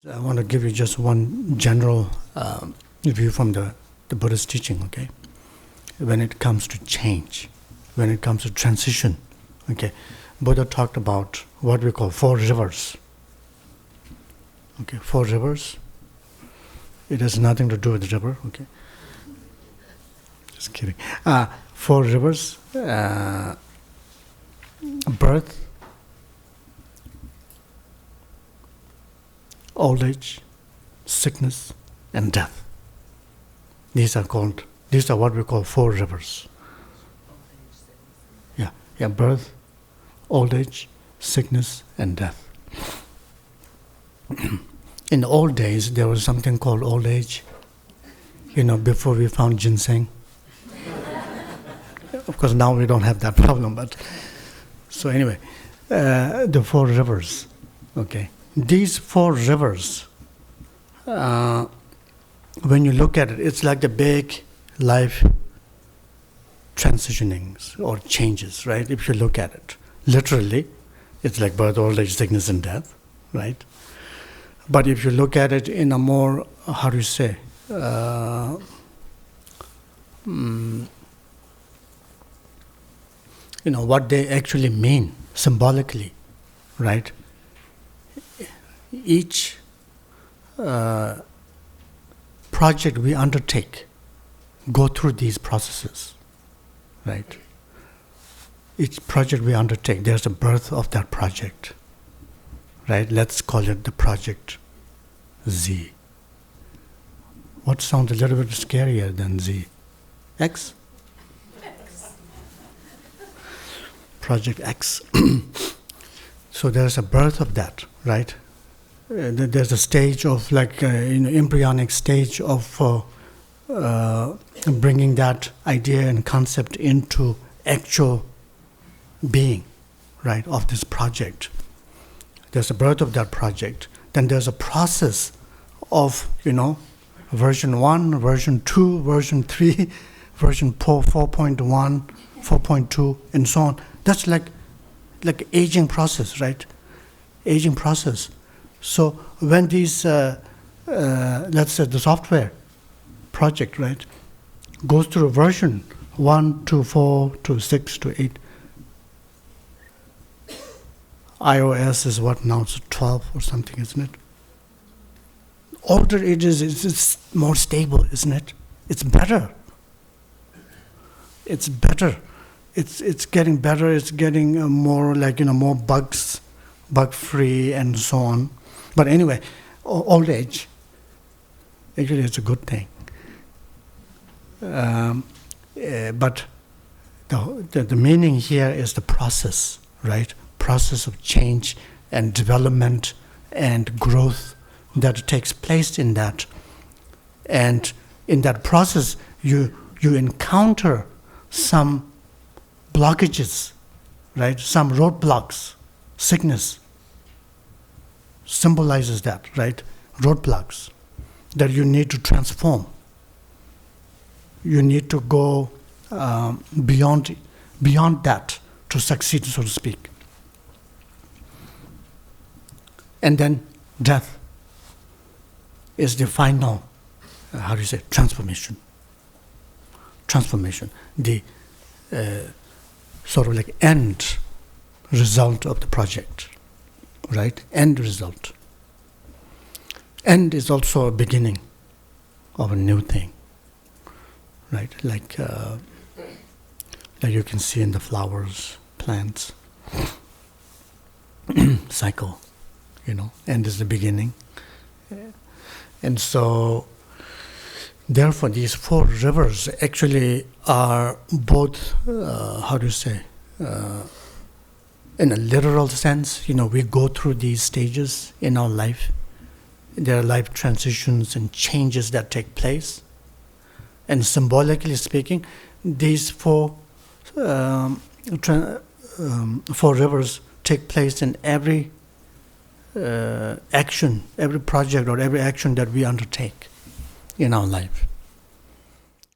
I want to give you just one general view from the Buddhist teaching, okay? When it comes to change, when it comes to transition, okay? Buddha talked about what we call 4 rivers. Okay, 4 rivers. It has nothing to do with the river, okay? Just kidding. 4 rivers, birth, old age, sickness, and death. These are what we call 4 rivers. Yeah, birth, old age, sickness, and death. In the old days, there was something called old age. Before we found ginseng. Of course, now we don't have that problem, but so anyway, the 4 rivers, okay. These 4 rivers, when you look at it, it's like the big life transitionings or changes, right? If you look at it, literally, it's like birth, old age, sickness, and death, right? But if you look at it in a more, how do you say, what they actually mean symbolically, right? Each project we undertake go through these processes, right? Each project we undertake, there's a birth of that project, right? Let's call it the Project Z. What sounds a little bit scarier than Z? X? Project X. So there's a birth of that, right? There's a stage of embryonic stage of bringing that idea and concept into actual being, right, of this project. There's a birth of that project. Then there's a process of, version 1, version 2, version 3, version 4.1, 4.2, and so on. That's like aging process, right? Aging process. So when these, let's say the software project, right, goes through a version 1 to 4 to 6 to 8, iOS is what now? It's 12 or something, isn't it? Older it is, it's more stable, isn't it? It's better. It's better. It's getting better. It's getting more more bugs, bug-free, and so on. But anyway, old age, actually it's a good thing. But the meaning here is the process, right? Process of change and development and growth that takes place in that. And in that process, you encounter some blockages, right? Some roadblocks. Sickness symbolizes that, right? Roadblocks that you need to transform. You need to go beyond that to succeed, so to speak. And then death is the final, transformation. Transformation, the sort of like end result of the project, right? End result. End is also a beginning of a new thing, right? Like you can see in the flowers, plants, cycle, end is the beginning. And so, therefore, these 4 rivers actually are both, in a literal sense, we go through these stages in our life. There are life transitions and changes that take place. And symbolically speaking, these 4 rivers take place in every action, every project or every action that we undertake in our life.